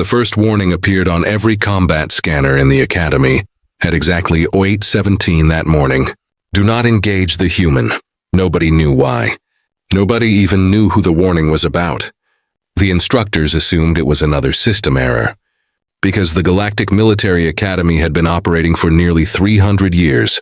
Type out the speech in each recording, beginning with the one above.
The first warning appeared on every combat scanner in the Academy at exactly 08:17 that morning. Do not engage the human. Nobody knew why. Nobody even knew who the warning was about. The instructors assumed it was another system error, because the Galactic Military Academy had been operating for nearly 300 years,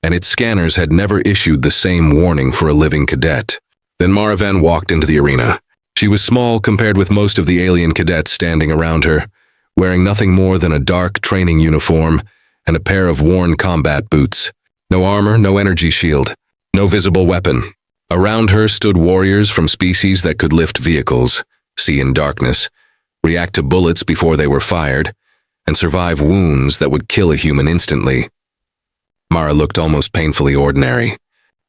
and its scanners had never issued the same warning for a living cadet. Then Mara Venn walked into the arena. She was small compared with most of the alien cadets standing around her, wearing nothing more than a dark training uniform and a pair of worn combat boots. No armor, no energy shield, no visible weapon. Around her stood warriors from species that could lift vehicles, see in darkness, react to bullets before they were fired, and survive wounds that would kill a human instantly. Mara looked almost painfully ordinary.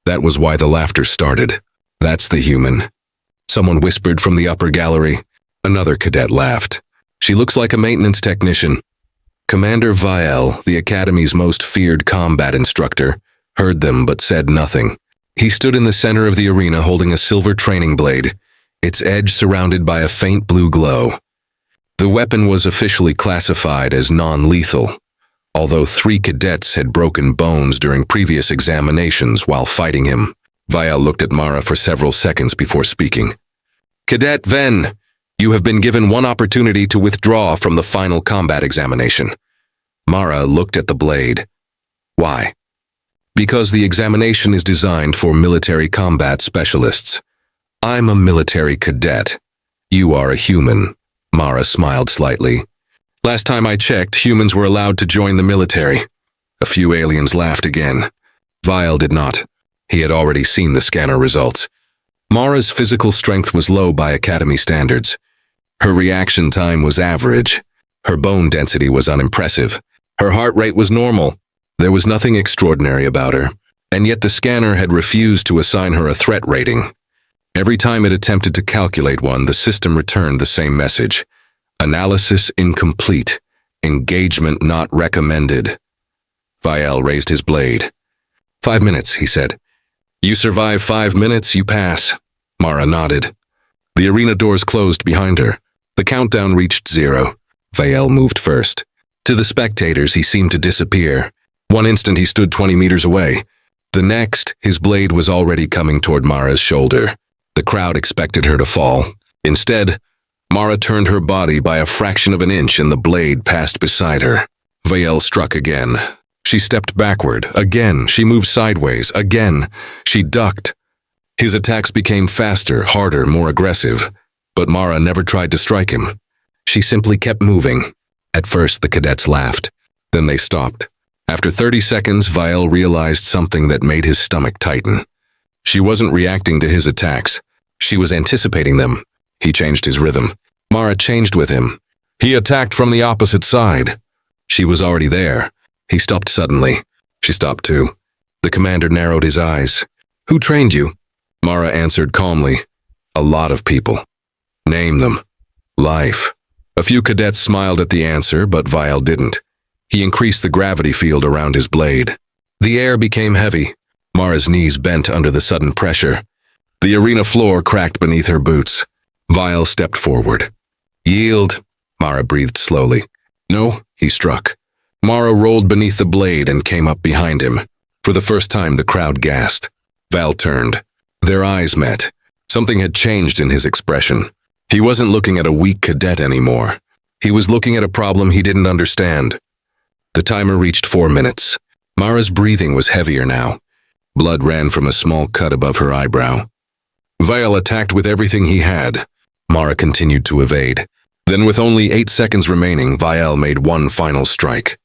That was why the laughter started. That's the human. Someone whispered from the upper gallery. Another cadet laughed. She looks like a maintenance technician. Commander Vial, the Academy's most feared combat instructor, heard them but said nothing. He stood in the center of the arena holding a silver training blade, its edge surrounded by a faint blue glow. The weapon was officially classified as non-lethal, although 3 cadets had broken bones during previous examinations while fighting him. Vial looked at Mara for several seconds before speaking. Cadet Venn, you have been given one opportunity to withdraw from the final combat examination. Mara looked at the blade. Why? Because the examination is designed for military combat specialists. I'm a military cadet. You are a human. Mara smiled slightly. Last time I checked, humans were allowed to join the military. A few aliens laughed again. Vial did not. He had already seen the scanner results. Mara's physical strength was low by Academy standards. Her reaction time was average. Her bone density was unimpressive. Her heart rate was normal. There was nothing extraordinary about her, and yet the scanner had refused to assign her a threat rating. Every time it attempted to calculate one, the system returned the same message. Analysis incomplete. Engagement not recommended. Vial raised his blade. 5 minutes, he said. You survive 5 minutes, you pass. Mara nodded. The arena doors closed behind her. The countdown reached 0. Vial moved first. To the spectators, he seemed to disappear. One instant he stood 20 meters away. The next, his blade was already coming toward Mara's shoulder. The crowd expected her to fall. Instead, Mara turned her body by a fraction of an inch and the blade passed beside her. Vial struck again. She stepped backward. Again, she moved sideways. Again, she ducked. His attacks became faster, harder, more aggressive. But Mara never tried to strike him. She simply kept moving. At first, the cadets laughed. Then they stopped. After 30 seconds, Vial realized something that made his stomach tighten. She wasn't reacting to his attacks. She was anticipating them. He changed his rhythm. Mara changed with him. He attacked from the opposite side. She was already there. He stopped suddenly. She stopped too. The commander narrowed his eyes. Who trained you? Mara answered calmly. A lot of people. Name them. Life. A few cadets smiled at the answer, but Vial didn't. He increased the gravity field around his blade. The air became heavy. Mara's knees bent under the sudden pressure. The arena floor cracked beneath her boots. Vial stepped forward. Yield, Mara breathed slowly. No, he struck. Mara rolled beneath the blade and came up behind him. For the first time, the crowd gasped. Val turned. Their eyes met. Something had changed in his expression. He wasn't looking at a weak cadet anymore. He was looking at a problem he didn't understand. The timer reached 4 minutes. Mara's breathing was heavier now. Blood ran from a small cut above her eyebrow. Vial attacked with everything he had. Mara continued to evade. Then with only 8 seconds remaining, Vial made one final strike.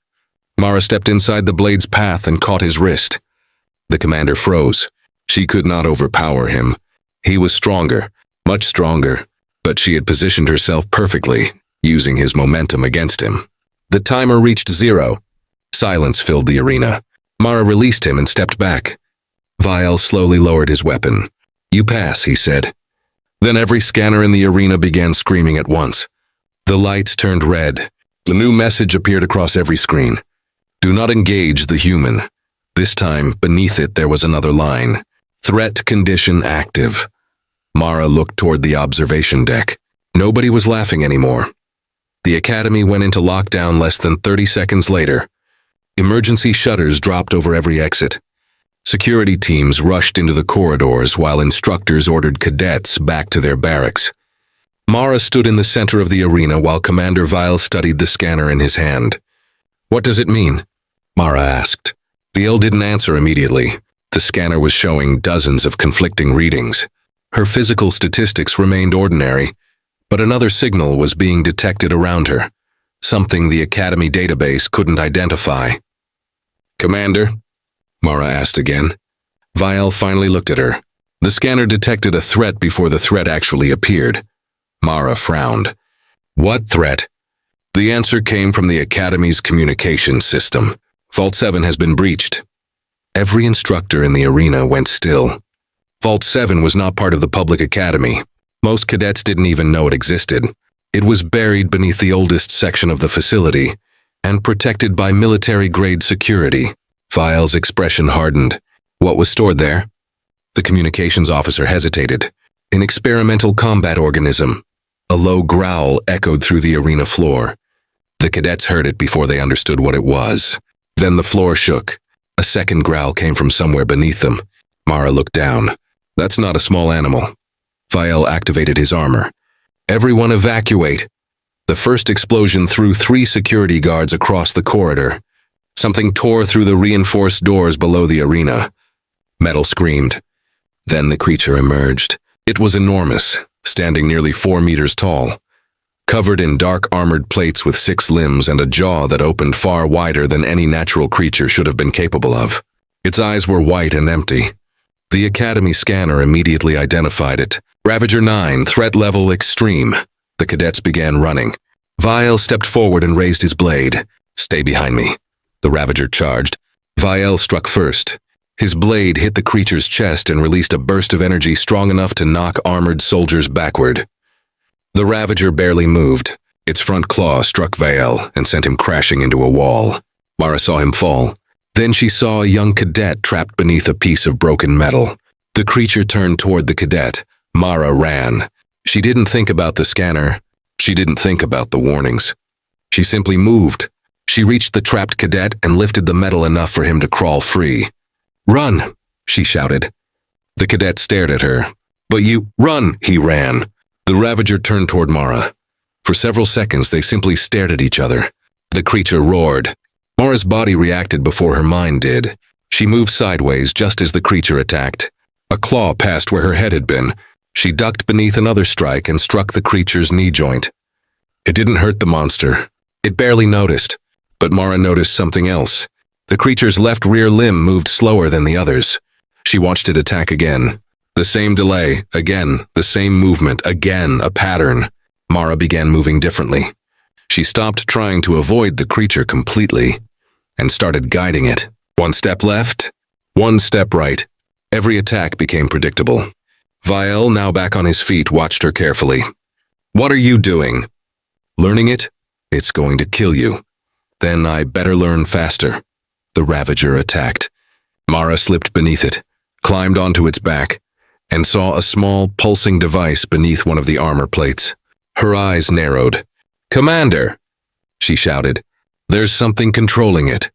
Mara stepped inside the blade's path and caught his wrist. The commander froze. She could not overpower him. He was stronger, much stronger, but she had positioned herself perfectly, using his momentum against him. The timer reached 0. Silence filled the arena. Mara released him and stepped back. Vial slowly lowered his weapon. You pass, he said. Then every scanner in the arena began screaming at once. The lights turned red. A new message appeared across every screen. Do not engage the human. This time, beneath it, there was another line. Threat condition active. Mara looked toward the observation deck. Nobody was laughing anymore. The Academy went into lockdown less than 30 seconds later. Emergency shutters dropped over every exit. Security teams rushed into the corridors while instructors ordered cadets back to their barracks. Mara stood in the center of the arena while Commander Vile studied the scanner in his hand. "What does it mean?" Mara asked. Vile didn't answer immediately. The scanner was showing dozens of conflicting readings. Her physical statistics remained ordinary, but another signal was being detected around her, something the Academy database couldn't identify. "Commander?" Mara asked again. Vile finally looked at her. The scanner detected a threat before the threat actually appeared. Mara frowned. "What threat?" The answer came from the Academy's communication system. Vault 7 has been breached. Every instructor in the arena went still. Vault 7 was not part of the public academy. Most cadets didn't even know it existed. It was buried beneath the oldest section of the facility and protected by military-grade security. Vile's expression hardened. What was stored there? The communications officer hesitated. An experimental combat organism. A low growl echoed through the arena floor. The cadets heard it before they understood what it was. Then the floor shook. A second growl came from somewhere beneath them. Mara looked down. That's not a small animal. Vile activated his armor. "Everyone evacuate." The first explosion threw 3 security guards across the corridor. Something tore through the reinforced doors below the arena. Metal screamed. Then the creature emerged. It was enormous, standing nearly 4 meters tall. Covered in dark armored plates with 6 limbs and a jaw that opened far wider than any natural creature should have been capable of. Its eyes were white and empty. The Academy scanner immediately identified it. "Ravager 9, threat level extreme." The cadets began running. Vile stepped forward and raised his blade. "Stay behind me." The Ravager charged. Vile struck first. His blade hit the creature's chest and released a burst of energy strong enough to knock armored soldiers backward. The Ravager barely moved. Its front claw struck Vile and sent him crashing into a wall. Mara saw him fall. Then she saw a young cadet trapped beneath a piece of broken metal. The creature turned toward the cadet. Mara ran. She didn't think about the scanner. She didn't think about the warnings. She simply moved. She reached the trapped cadet and lifted the metal enough for him to crawl free. "Run!" she shouted. The cadet stared at her. "But you—" "Run!" He ran. The Ravager turned toward Mara. For several seconds, they simply stared at each other. The creature roared. Mara's body reacted before her mind did. She moved sideways just as the creature attacked. A claw passed where her head had been. She ducked beneath another strike and struck the creature's knee joint. It didn't hurt the monster. It barely noticed. But Mara noticed something else. The creature's left rear limb moved slower than the others. She watched it attack again. The same delay, again, the same movement, again, a pattern. Mara began moving differently. She stopped trying to avoid the creature completely and started guiding it. 1 step left, 1 step right. Every attack became predictable. Vile, now back on his feet, watched her carefully. "What are you doing?" "Learning it? It's going to kill you." "Then I better learn faster." The Ravager attacked. Mara slipped beneath it, climbed onto its back, and saw a small, pulsing device beneath one of the armor plates. Her eyes narrowed. "Commander!" she shouted. "There's something controlling it."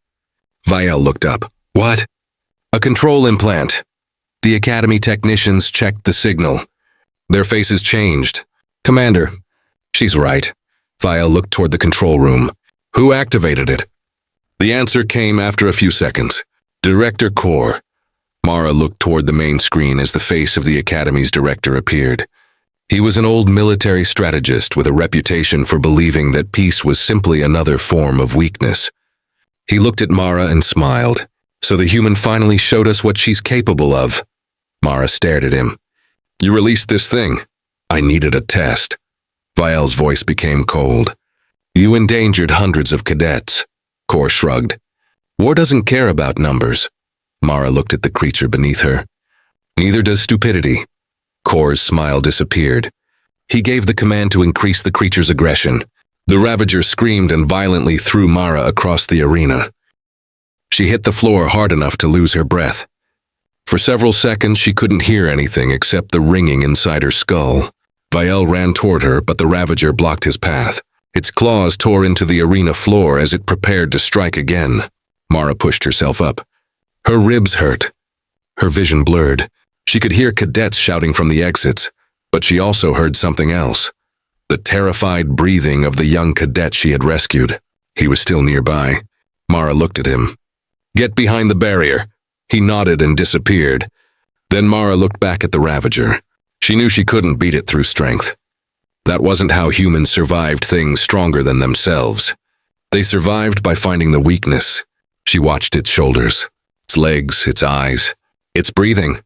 Vile looked up. "What?" "A control implant." The Academy technicians checked the signal. Their faces changed. "Commander." "She's right." Vile looked toward the control room. "Who activated it?" The answer came after a few seconds. "Director Core." Mara looked toward the main screen as the face of the Academy's director appeared. He was an old military strategist with a reputation for believing that peace was simply another form of weakness. He looked at Mara and smiled. "So the human finally showed us what she's capable of." Mara stared at him. "You released this thing." "I needed a test." Vile's voice became cold. "You endangered hundreds of cadets." Core shrugged. "War doesn't care about numbers." Mara looked at the creature beneath her. "Neither does stupidity." Core's smile disappeared. He gave the command to increase the creature's aggression. The Ravager screamed and violently threw Mara across the arena. She hit the floor hard enough to lose her breath. For several seconds, she couldn't hear anything except the ringing inside her skull. Vile ran toward her, but the Ravager blocked his path. Its claws tore into the arena floor as it prepared to strike again. Mara pushed herself up. Her ribs hurt. Her vision blurred. She could hear cadets shouting from the exits, but she also heard something else. The terrified breathing of the young cadet she had rescued. He was still nearby. Mara looked at him. "Get behind the barrier." He nodded and disappeared. Then Mara looked back at the Ravager. She knew she couldn't beat it through strength. That wasn't how humans survived things stronger than themselves. They survived by finding the weakness. She watched its shoulders, its legs, its eyes, its breathing.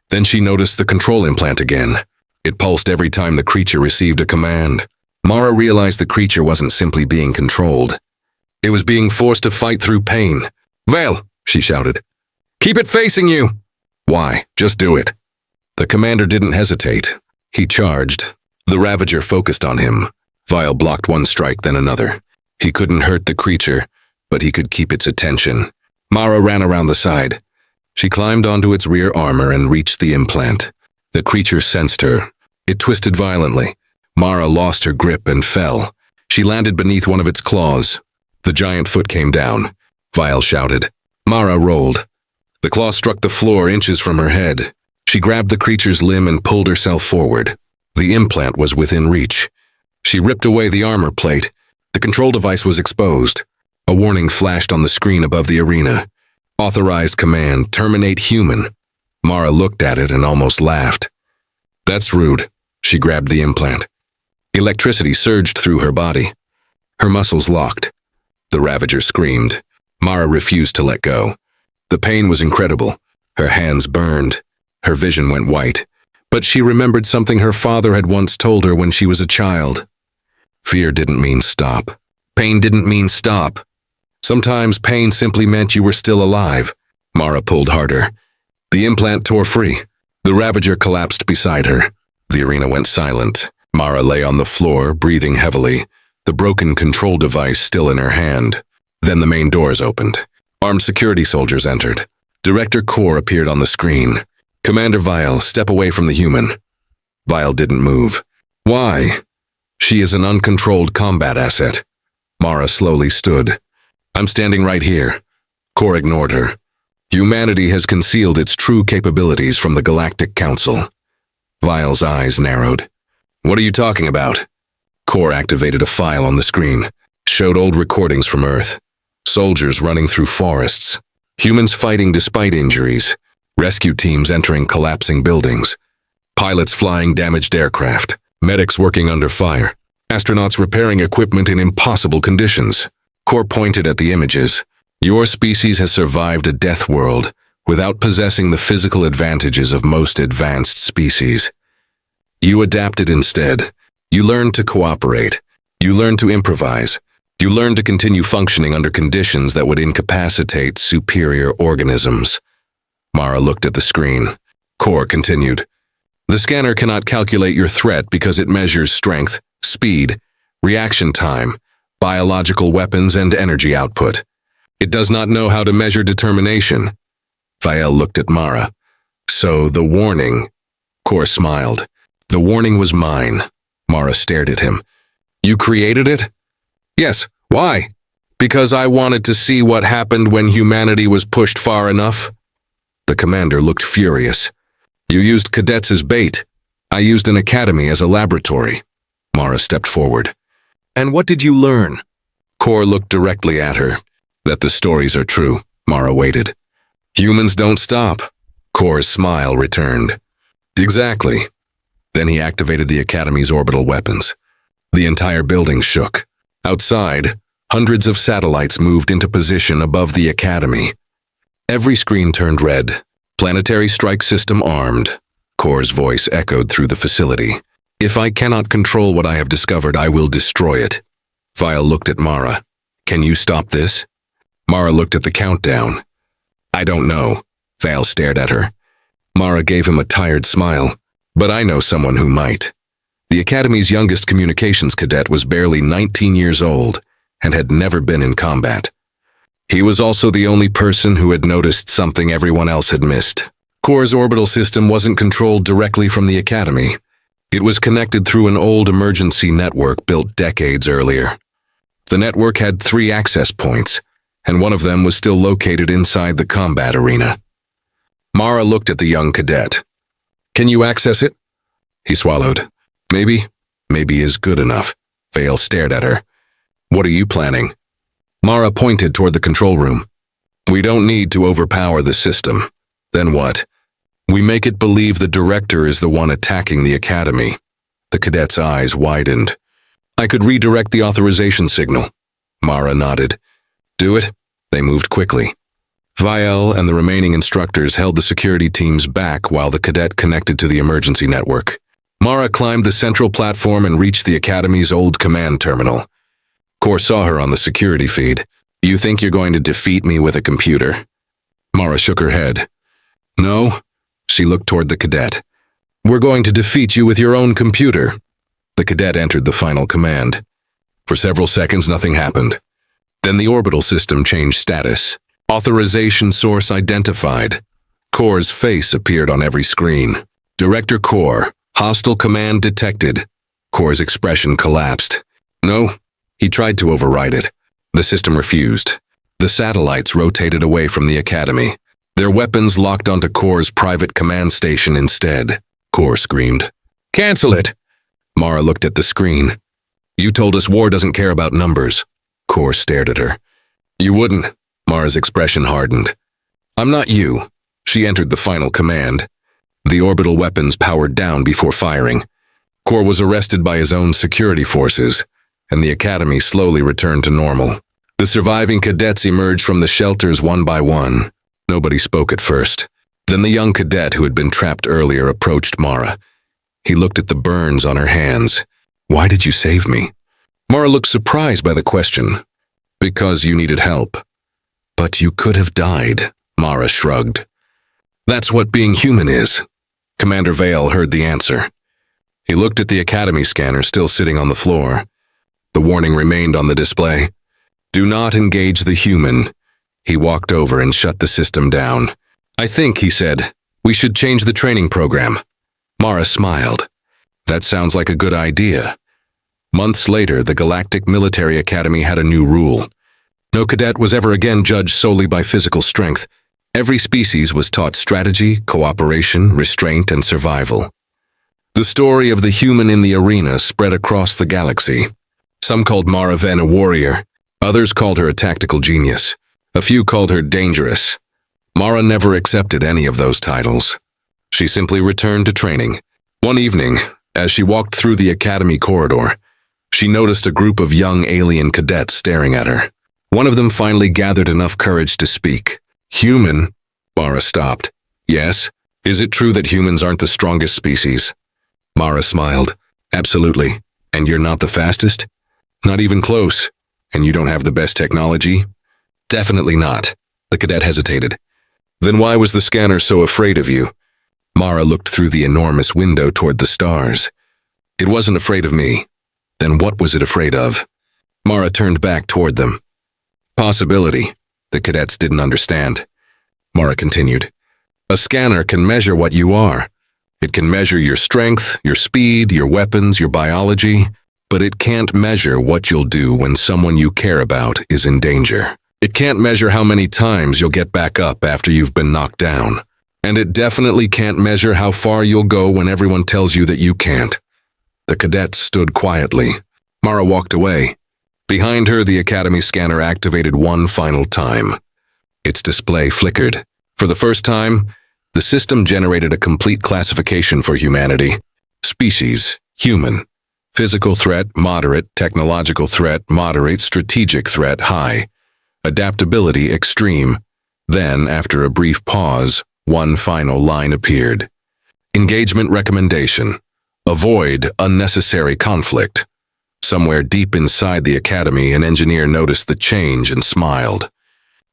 Then she noticed the control implant again. It pulsed every time the creature received a command. Mara realized the creature wasn't simply being controlled. It was being forced to fight through pain. "Vale," she shouted. "Keep it facing you!" "Why? Just do it." The commander didn't hesitate. He charged. The Ravager focused on him. Vile blocked one strike, then another. He couldn't hurt the creature, but he could keep its attention. Mara ran around the side. She climbed onto its rear armor and reached the implant. The creature sensed her. It twisted violently. Mara lost her grip and fell. She landed beneath one of its claws. The giant foot came down. Vile shouted. Mara rolled. The claw struck the floor inches from her head. She grabbed the creature's limb and pulled herself forward. The implant was within reach. She ripped away the armor plate. The control device was exposed. A warning flashed on the screen above the arena. Authorized command, terminate human. Mara looked at it and almost laughed. "That's rude." She grabbed the implant. Electricity surged through her body. Her muscles locked. The Ravager screamed. Mara refused to let go. The pain was incredible. Her hands burned. Her vision went white. But she remembered something her father had once told her when she was a child. Fear didn't mean stop. Pain didn't mean stop. Sometimes pain simply meant you were still alive. Mara pulled harder. The implant tore free. The Ravager collapsed beside her. The arena went silent. Mara lay on the floor, breathing heavily, the broken control device still in her hand. Then the main doors opened. Armed security soldiers entered. Director Kor appeared on the screen. "Commander Vile, step away from the human." Vile didn't move. "Why?" "She is an uncontrolled combat asset." Mara slowly stood. "I'm standing right here." Kor ignored her. "Humanity has concealed its true capabilities from the Galactic Council." Vile's eyes narrowed. "What are you talking about?" Kor activated a file on the screen. Showed old recordings from Earth. Soldiers running through forests. Humans fighting despite injuries. Rescue teams entering collapsing buildings. Pilots flying damaged aircraft. Medics working under fire. Astronauts repairing equipment in impossible conditions. Kor pointed at the images. "Your species has survived a death world without possessing the physical advantages of most advanced species. You adapted instead. You learned to cooperate. You learned to improvise. You learned to continue functioning under conditions that would incapacitate superior organisms." Mara looked at the screen. Kor continued. "The scanner cannot calculate your threat because it measures strength, speed, reaction time, biological weapons, and energy output. It does not know how to measure determination." Vile looked at Mara. "So the warning..." Kor smiled. "The warning was mine." Mara stared at him. "You created it?" "Yes. Why?" "Because I wanted to see what happened when humanity was pushed far enough." The commander looked furious. "You used cadets as bait. I used an academy as a laboratory." Mara stepped forward. "And what did you learn?" Kor looked directly at her. "That the stories are true." Mara waited. "Humans don't stop." Kor's smile returned. "Exactly." Then he activated the Academy's orbital weapons. The entire building shook. Outside, hundreds of satellites moved into position above the Academy. Every screen turned red. "Planetary strike system armed." Kor's voice echoed through the facility. "If I cannot control what I have discovered, I will destroy it." Vile looked at Mara. "Can you stop this?" Mara looked at the countdown. "I don't know." Vale stared at her. Mara gave him a tired smile. "But I know someone who might." The Academy's youngest communications cadet was barely 19 years old and had never been in combat. He was also the only person who had noticed something everyone else had missed. Kor's orbital system wasn't controlled directly from the Academy. It was connected through an old emergency network built decades earlier. The network had 3 access points, and one of them was still located inside the combat arena. Mara looked at the young cadet. "Can you access it?" He swallowed. Maybe is good enough." Vale stared at her. "What are you planning?" Mara pointed toward the control room. "We don't need to overpower the system. Then what? We make it believe the director is the one attacking the academy." The cadet's eyes widened. "I could redirect the authorization signal." Mara nodded. "Do it." They moved quickly. Vielle and the remaining instructors held the security teams back while the cadet connected to the emergency network. Mara climbed the central platform and reached the academy's old command terminal. Kor saw her on the security feed. "You think you're going to defeat me with a computer?" Mara shook her head. "No." She looked toward the cadet. "We're going to defeat you with your own computer." The cadet entered the final command. For several seconds, nothing happened. Then the orbital system changed status. Authorization source identified. Kor's face appeared on every screen. "Director Kor, hostile command detected." Kor's expression collapsed. "No." He tried to override it. The system refused. The satellites rotated away from the academy. Their weapons locked onto Kor's private command station instead. Kor screamed. "Cancel it!" Mara looked at the screen. "You told us war doesn't care about numbers." Kor stared at her. "You wouldn't." Mara's expression hardened. "I'm not you." She entered the final command. The orbital weapons powered down before firing. Kor was arrested by his own security forces, and the academy slowly returned to normal. The surviving cadets emerged from the shelters one by one. Nobody spoke at first. Then the young cadet who had been trapped earlier approached Mara. He looked at the burns on her hands. "Why did you save me?" Mara looked surprised by the question. "Because you needed help." "But you could have died," Mara shrugged. "That's what being human is." Commander Vale heard the answer. He looked at the academy scanner still sitting on the floor. The warning remained on the display. "Do not engage the human." He walked over and shut the system down. "I think," he said, "we should change the training program." Mara smiled. "That sounds like a good idea." Months later, the Galactic Military Academy had a new rule. No cadet was ever again judged solely by physical strength. Every species was taught strategy, cooperation, restraint, and survival. The story of the human in the arena spread across the galaxy. Some called Mara Venn a warrior. Others called her a tactical genius. A few called her dangerous. Mara never accepted any of those titles. She simply returned to training. One evening, as she walked through the academy corridor, she noticed a group of young alien cadets staring at her. One of them finally gathered enough courage to speak. "Human?" Mara stopped. "Yes. Is it true that humans aren't the strongest species?" Mara smiled. "Absolutely. And you're not the fastest?" "Not even close. And you don't have the best technology?" "Definitely not." The cadet hesitated. "Then why was the scanner so afraid of you?" Mara looked through the enormous window toward the stars. "It wasn't afraid of me." "Then what was it afraid of?" Mara turned back toward them. "Possibility." The cadets didn't understand. Mara continued. "A scanner can measure what you are. It can measure your strength, your speed, your weapons, your biology, but it can't measure what you'll do when someone you care about is in danger. It can't measure how many times you'll get back up after you've been knocked down. And it definitely can't measure how far you'll go when everyone tells you that you can't." The cadets stood quietly. Mara walked away. Behind her, the academy scanner activated one final time. Its display flickered. For the first time, the system generated a complete classification for humanity. Species, human. Physical threat, moderate. Technological threat, moderate. Strategic threat, high. Adaptability, extreme. Then, after a brief pause, one final line appeared. Engagement recommendation. Avoid unnecessary conflict. Somewhere deep inside the academy, an engineer noticed the change and smiled.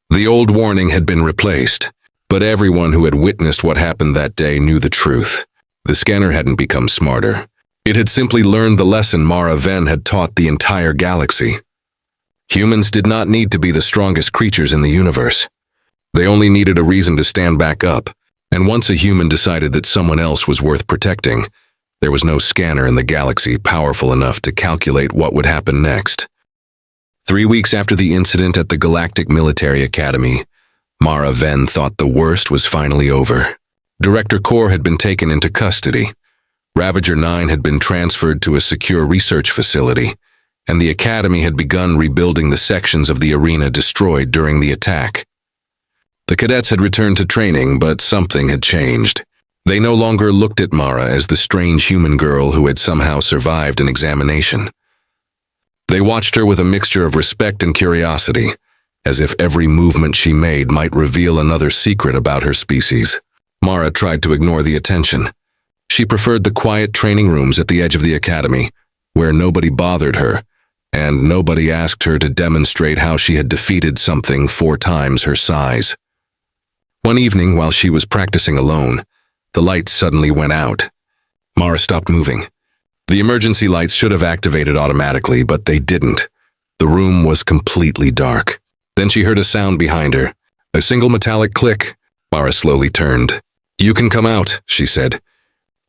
The old warning had been replaced, but everyone who had witnessed what happened that day knew the truth. The scanner hadn't become smarter. It had simply learned the lesson Mara Venn had taught the entire galaxy. Humans did not need to be the strongest creatures in the universe. They only needed a reason to stand back up, and once a human decided that someone else was worth protecting, There was no scanner in the galaxy powerful enough to calculate what would happen next. 3 weeks after the incident at the Galactic Military Academy, Mara Venn thought the worst was finally over. Director Kor had been taken into custody. Ravager 9 had been transferred to a secure research facility, and the Academy had begun rebuilding the sections of the arena destroyed during the attack. The cadets had returned to training, but something had changed. They no longer looked at Mara as the strange human girl who had somehow survived an examination. They watched her with a mixture of respect and curiosity, as if every movement she made might reveal another secret about her species. Mara tried to ignore the attention. She preferred the quiet training rooms at the edge of the academy, where nobody bothered her, and nobody asked her to demonstrate how she had defeated something 4 times her size. One evening, while she was practicing alone, the lights suddenly went out. Mara stopped moving. The emergency lights should have activated automatically, but they didn't. The room was completely dark. Then she heard a sound behind her. A single metallic click. Mara slowly turned. "You can come out," she said.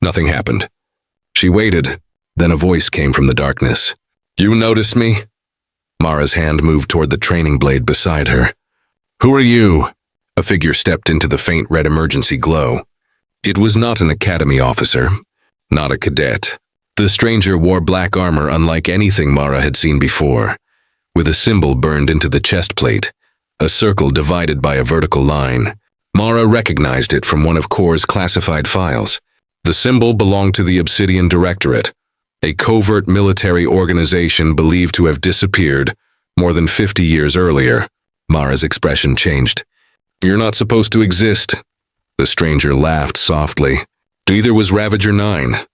Nothing happened. She waited. Then a voice came from the darkness. "You noticed me?" Mara's hand moved toward the training blade beside her. "Who are you?" A figure stepped into the faint red emergency glow. It was not an academy officer, not a cadet. The stranger wore black armor unlike anything Mara had seen before, with a symbol burned into the chest plate, a circle divided by a vertical line. Mara recognized it from one of Kor's classified files. The symbol belonged to the Obsidian Directorate, a covert military organization believed to have disappeared more than 50 years earlier. Mara's expression changed. "You're not supposed to exist." The stranger laughed softly. "Neither was Ravager 9.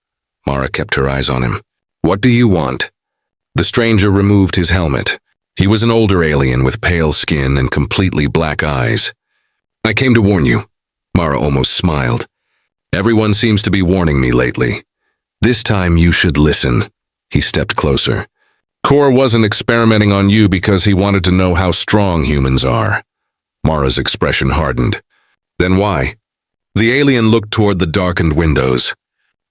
Mara kept her eyes on him. "What do you want?" The stranger removed his helmet. He was an older alien with pale skin and completely black eyes. "I came to warn you." Mara almost smiled. "Everyone seems to be warning me lately. This time you should listen." He stepped closer. "Kor wasn't experimenting on you because he wanted to know how strong humans are." Mara's expression hardened. "Then why?" The alien looked toward the darkened windows.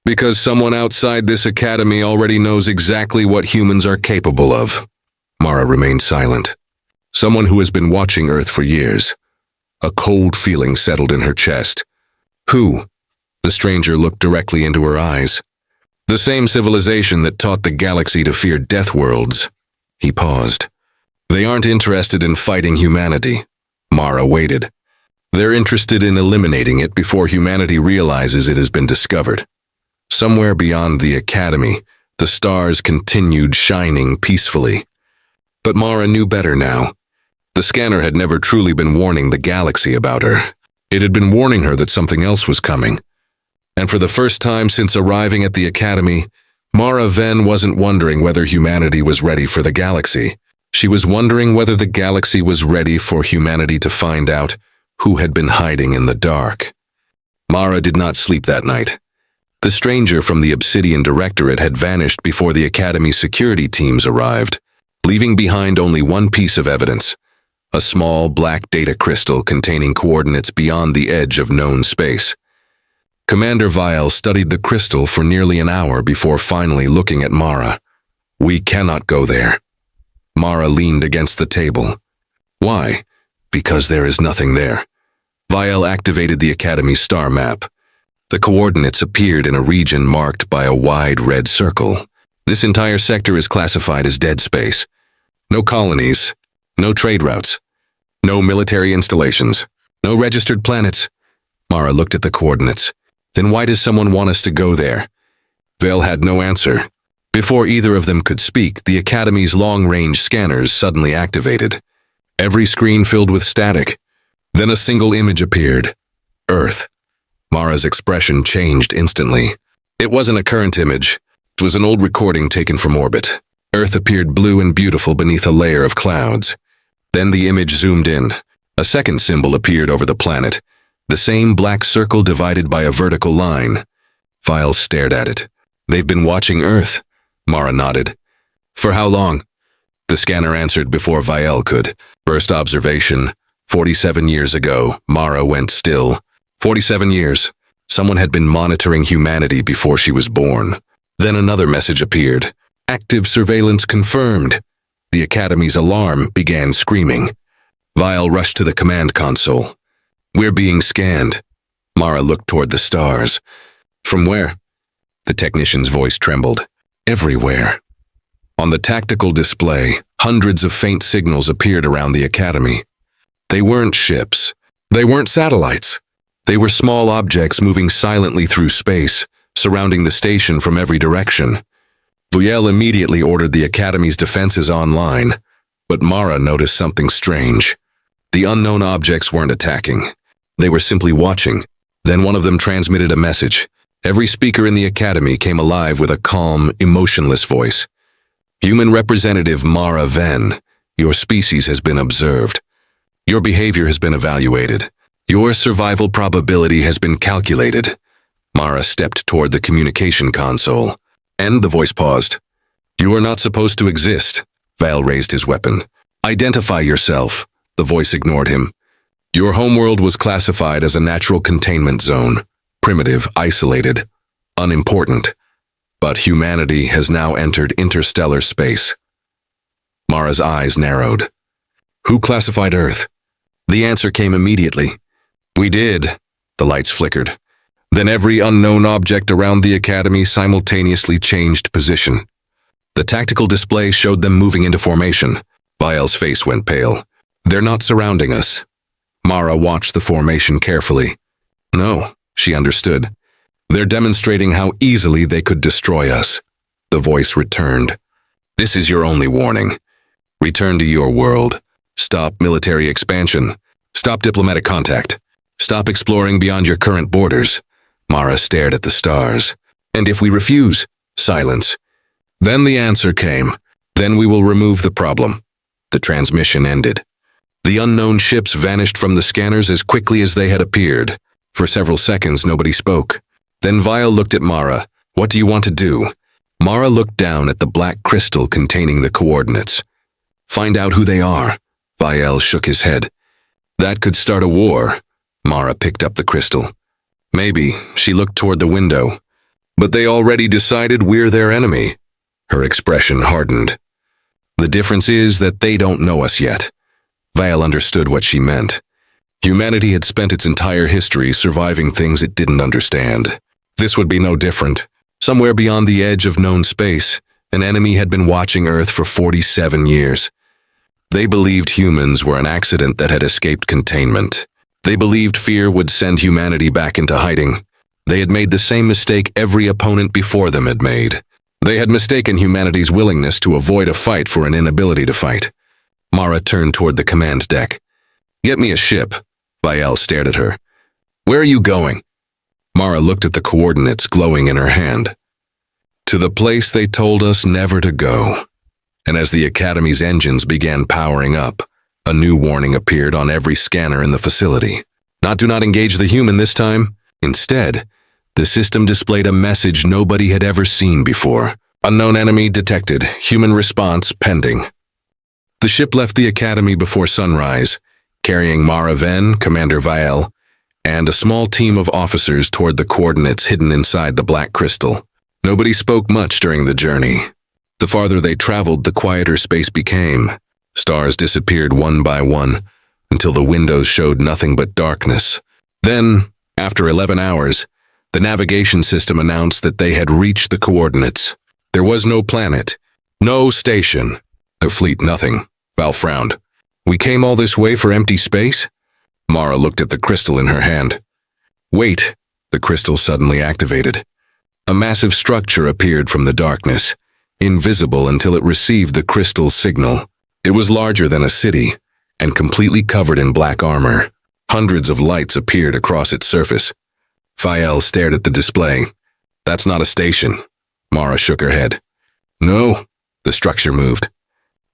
"Because someone outside this academy already knows exactly what humans are capable of." Mara remained silent. "Someone who has been watching Earth for years." A cold feeling settled in her chest. "Who?" The stranger looked directly into her eyes. "The same civilization that taught the galaxy to fear death worlds." He paused. "They aren't interested in fighting humanity." Mara waited. "They're interested in eliminating it before humanity realizes it has been discovered." Somewhere beyond the academy, the stars continued shining peacefully. But Mara knew better now. The scanner had never truly been warning the galaxy about her. It had been warning her that something else was coming. And for the first time since arriving at the academy, Mara Venn wasn't wondering whether humanity was ready for the galaxy. She was wondering whether the galaxy was ready for humanity to find out who had been hiding in the dark. Mara did not sleep that night. The stranger from the Obsidian Directorate had vanished before the Academy's security teams arrived, leaving behind only one piece of evidence, a small black data crystal containing coordinates beyond the edge of known space. Commander Vial studied the crystal for nearly an hour before finally looking at Mara. "We cannot go there." Mara leaned against the table. "Why?" "Because there is nothing there." Vial activated the Academy's star map. The coordinates appeared in a region marked by a wide red circle. This entire sector is classified as dead space. No colonies, no trade routes, no military installations, no registered planets. Mara looked at the coordinates. Then why does someone want us to go there? Vale had no answer. Before either of them could speak, the Academy's long-range scanners suddenly activated. Every screen filled with static. Then a single image appeared. Earth. Mara's expression changed instantly. It wasn't a current image. It was an old recording taken from orbit. Earth appeared blue and beautiful beneath a layer of clouds. Then the image zoomed in. A second symbol appeared over the planet. The same black circle divided by a vertical line. Vial stared at it. "They've been watching Earth." Mara nodded. "For how long?" The scanner answered before Vial could. "First observation, 47 years ago." Mara went still. 47 years. Someone had been monitoring humanity before she was born. Then another message appeared. Active surveillance confirmed. The Academy's alarm began screaming. Vile rushed to the command console. We're being scanned. Mara looked toward the stars. From where? The technician's voice trembled. Everywhere. On the tactical display, hundreds of faint signals appeared around the Academy. They weren't ships. They weren't satellites. They were small objects moving silently through space, surrounding the station from every direction. Vuyel immediately ordered the Academy's defenses online, but Mara noticed something strange. The unknown objects weren't attacking. They were simply watching. Then one of them transmitted a message. Every speaker in the Academy came alive with a calm, emotionless voice. Human Representative Mara Venn, your species has been observed. Your behavior has been evaluated. Your survival probability has been calculated. Mara stepped toward the communication console, and the voice paused. You are not supposed to exist. Val raised his weapon. Identify yourself. The voice ignored him. Your homeworld was classified as a natural containment zone. Primitive, isolated, unimportant. But humanity has now entered interstellar space. Mara's eyes narrowed. Who classified Earth? The answer came immediately. We did. The lights flickered. Then every unknown object around the Academy simultaneously changed position. The tactical display showed them moving into formation. Vile's face went pale. They're not surrounding us. Mara watched the formation carefully. No, she understood. They're demonstrating how easily they could destroy us. The voice returned. This is your only warning. Return to your world. Stop military expansion. Stop diplomatic contact. Stop exploring beyond your current borders. Mara stared at the stars. And if we refuse? Silence. Then the answer came. Then we will remove the problem. The transmission ended. The unknown ships vanished from the scanners as quickly as they had appeared. For several seconds, nobody spoke. Then Vile looked at Mara. What do you want to do? Mara looked down at the black crystal containing the coordinates. Find out who they are. Vile shook his head. That could start a war. Mara picked up the crystal. Maybe. She looked toward the window. But they already decided we're their enemy. Her expression hardened. The difference is that they don't know us yet. Vile understood what she meant. Humanity had spent its entire history surviving things it didn't understand. This would be no different. Somewhere beyond the edge of known space, an enemy had been watching Earth for 47 years. They believed humans were an accident that had escaped containment. They believed fear would send humanity back into hiding. They had made the same mistake every opponent before them had made. They had mistaken humanity's willingness to avoid a fight for an inability to fight. Mara turned toward the command deck. Get me a ship. Vile stared at her. Where are you going? Mara looked at the coordinates glowing in her hand. To the place they told us never to go. And as the Academy's engines began powering up, a new warning appeared on every scanner in the facility. Do not engage the human this time. Instead, the system displayed a message nobody had ever seen before. Unknown enemy detected. Human response pending. The ship left the Academy before sunrise, carrying Mara Venn, Commander Vile, and a small team of officers toward the coordinates hidden inside the black crystal. Nobody spoke much during the journey. The farther they traveled, the quieter space became. Stars disappeared one by one, until the windows showed nothing but darkness. Then, after 11 hours, the navigation system announced that they had reached the coordinates. There was no planet, no station, no fleet, nothing. Val frowned. We came all this way for empty space? Mara looked at the crystal in her hand. Wait, the crystal suddenly activated. A massive structure appeared from the darkness, invisible until it received the crystal's signal. It was larger than a city, and completely covered in black armor. Hundreds of lights appeared across its surface. Fael stared at the display. That's not a station. Mara shook her head. No, the structure moved.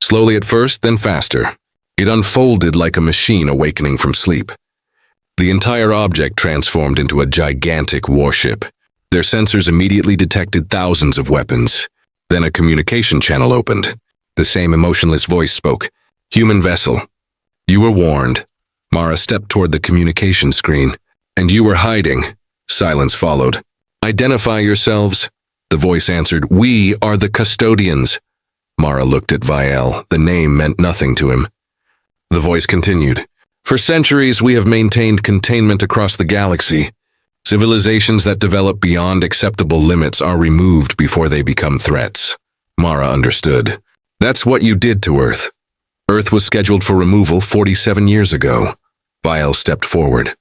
Slowly at first, then faster. It unfolded like a machine awakening from sleep. The entire object transformed into a gigantic warship. Their sensors immediately detected thousands of weapons. Then a communication channel opened. The same emotionless voice spoke. Human vessel. You were warned. Mara stepped toward the communication screen. And you were hiding. Silence followed. Identify yourselves. The voice answered, We are the custodians. Mara looked at Vial. The name meant nothing to him. The voice continued, For centuries we have maintained containment across the galaxy. Civilizations that develop beyond acceptable limits are removed before they become threats. Mara understood. That's what you did to Earth. Earth was scheduled for removal 47 years ago. Vial stepped forward.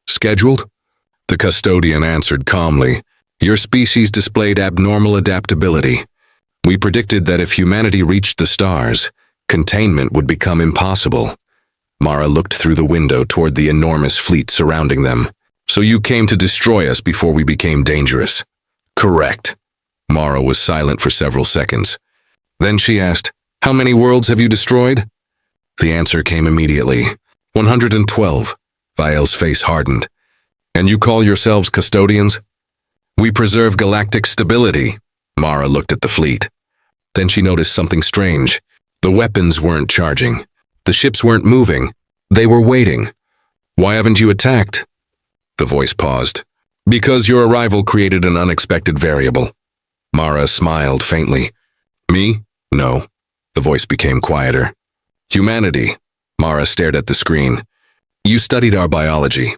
Scheduled? The custodian answered calmly. Your species displayed abnormal adaptability. We predicted that if humanity reached the stars, containment would become impossible. Mara looked through the window toward the enormous fleet surrounding them. So you came to destroy us before we became dangerous. Correct. Mara was silent for several seconds. Then she asked, How many worlds have you destroyed? The answer came immediately. 112. Vial's face hardened. And you call yourselves custodians? We preserve galactic stability. Mara looked at the fleet. Then she noticed something strange. The weapons weren't charging. The ships weren't moving. They were waiting. Why haven't you attacked? The voice paused. Because your arrival created an unexpected variable. Mara smiled faintly. Me? No. The voice became quieter. Humanity. Mara stared at the screen. You studied our biology.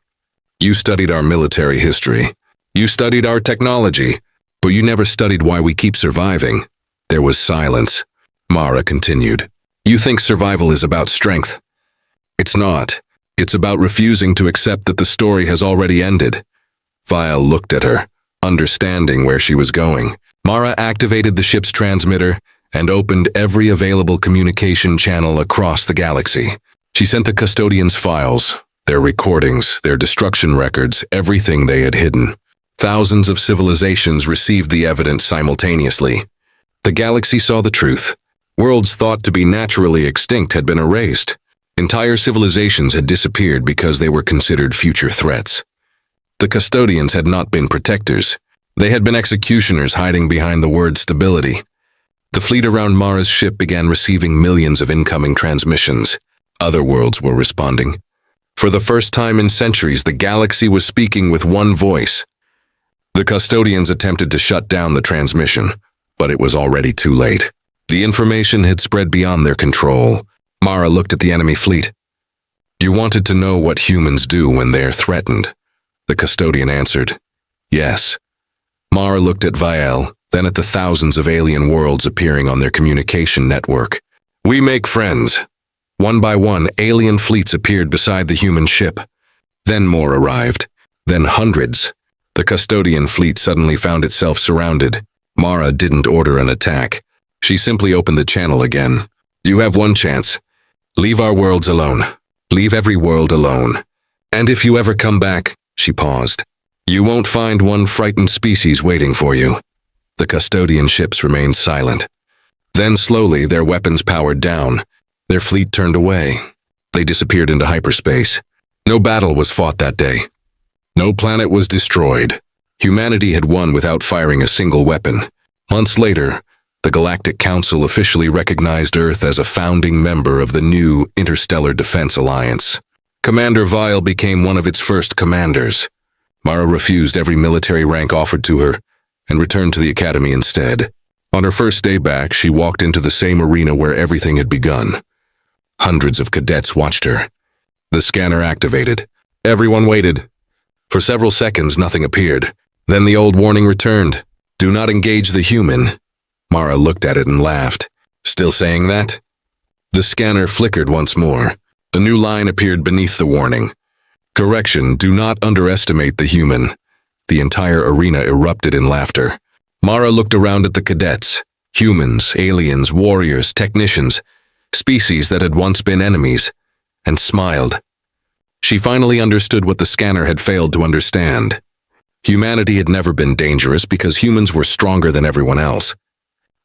You studied our military history. You studied our technology. But you never studied why we keep surviving. There was silence. Mara continued. You think survival is about strength. It's not. It's about refusing to accept that the story has already ended. Vial looked at her, understanding where she was going. Mara activated the ship's transmitter and opened every available communication channel across the galaxy. She sent the custodians files, their recordings, their destruction records, everything they had hidden. Thousands of civilizations received the evidence simultaneously. The galaxy saw the truth. Worlds thought to be naturally extinct had been erased. Entire civilizations had disappeared because they were considered future threats. The custodians had not been protectors. They had been executioners hiding behind the word stability. The fleet around Mara's ship began receiving millions of incoming transmissions. Other worlds were responding. For the first time in centuries, the galaxy was speaking with one voice. The custodians attempted to shut down the transmission, but it was already too late. The information had spread beyond their control. Mara looked at the enemy fleet. You wanted to know what humans do when they are threatened. The custodian answered, Yes. Mara looked at Vial, then at the thousands of alien worlds appearing on their communication network. We make friends. One by one, alien fleets appeared beside the human ship. Then more arrived. Then hundreds. The custodian fleet suddenly found itself surrounded. Mara didn't order an attack. She simply opened the channel again. You have one chance. Leave our worlds alone. Leave every world alone. And if you ever come back, she paused, you won't find one frightened species waiting for you. The custodian ships remained silent. Then slowly their weapons powered down. Their fleet turned away. They disappeared into hyperspace. No battle was fought that day. No planet was destroyed. Humanity had won without firing a single weapon. Months later, the Galactic Council officially recognized Earth as a founding member of the new Interstellar Defense Alliance. Commander Vial became one of its first commanders. Mara refused every military rank offered to her and returned to the academy instead. On her first day back, she walked into the same arena where everything had begun. Hundreds of cadets watched her. The scanner activated. Everyone waited. For several seconds, nothing appeared. Then the old warning returned. Do not engage the human. Mara looked at it and laughed. Still saying that? The scanner flickered once more. A new line appeared beneath the warning. Correction, do not underestimate the human. The entire arena erupted in laughter. Mara looked around at the cadets. Humans, aliens, warriors, technicians, species that had once been enemies, and smiled. She finally understood what the scanner had failed to understand. Humanity had never been dangerous because humans were stronger than everyone else.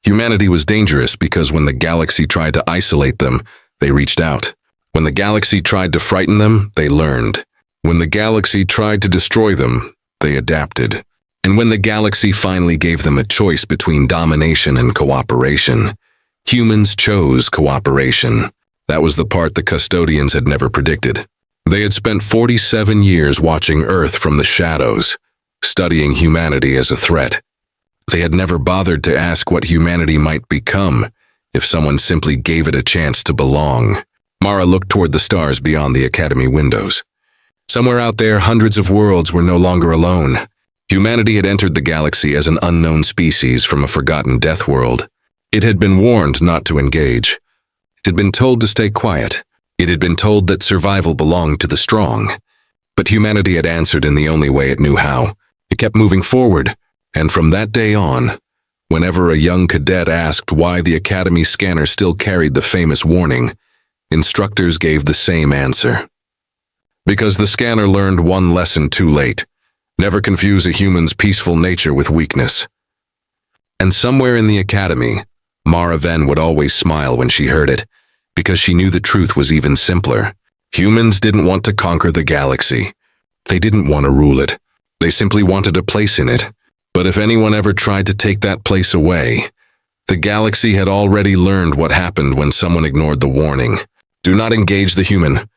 Humanity was dangerous because when the galaxy tried to isolate them, they reached out. When the galaxy tried to frighten them, they learned. When the galaxy tried to destroy them, they adapted. And when the galaxy finally gave them a choice between domination and cooperation, humans chose cooperation. That was the part the custodians had never predicted. They had spent 47 years watching Earth from the shadows. studying humanity as a threat. They had never bothered to ask what humanity might become if someone simply gave it a chance to belong. Mara looked toward the stars beyond the academy windows. Somewhere out there, hundreds of worlds were no longer alone. Humanity had entered the galaxy as an unknown species from a forgotten death world. It had been warned not to engage. It had been told to stay quiet. It had been told that survival belonged to the strong. But humanity had answered in the only way it knew how. It kept moving forward, and from that day on, whenever a young cadet asked why the Academy scanner still carried the famous warning, instructors gave the same answer. Because the scanner learned one lesson too late. Never confuse a human's peaceful nature with weakness. And somewhere in the Academy, Mara Venn would always smile when she heard it, because she knew the truth was even simpler. Humans didn't want to conquer the galaxy. They didn't want to rule it. They simply wanted a place in it. But if anyone ever tried to take that place away, the galaxy had already learned what happened when someone ignored the warning. Do not engage the human.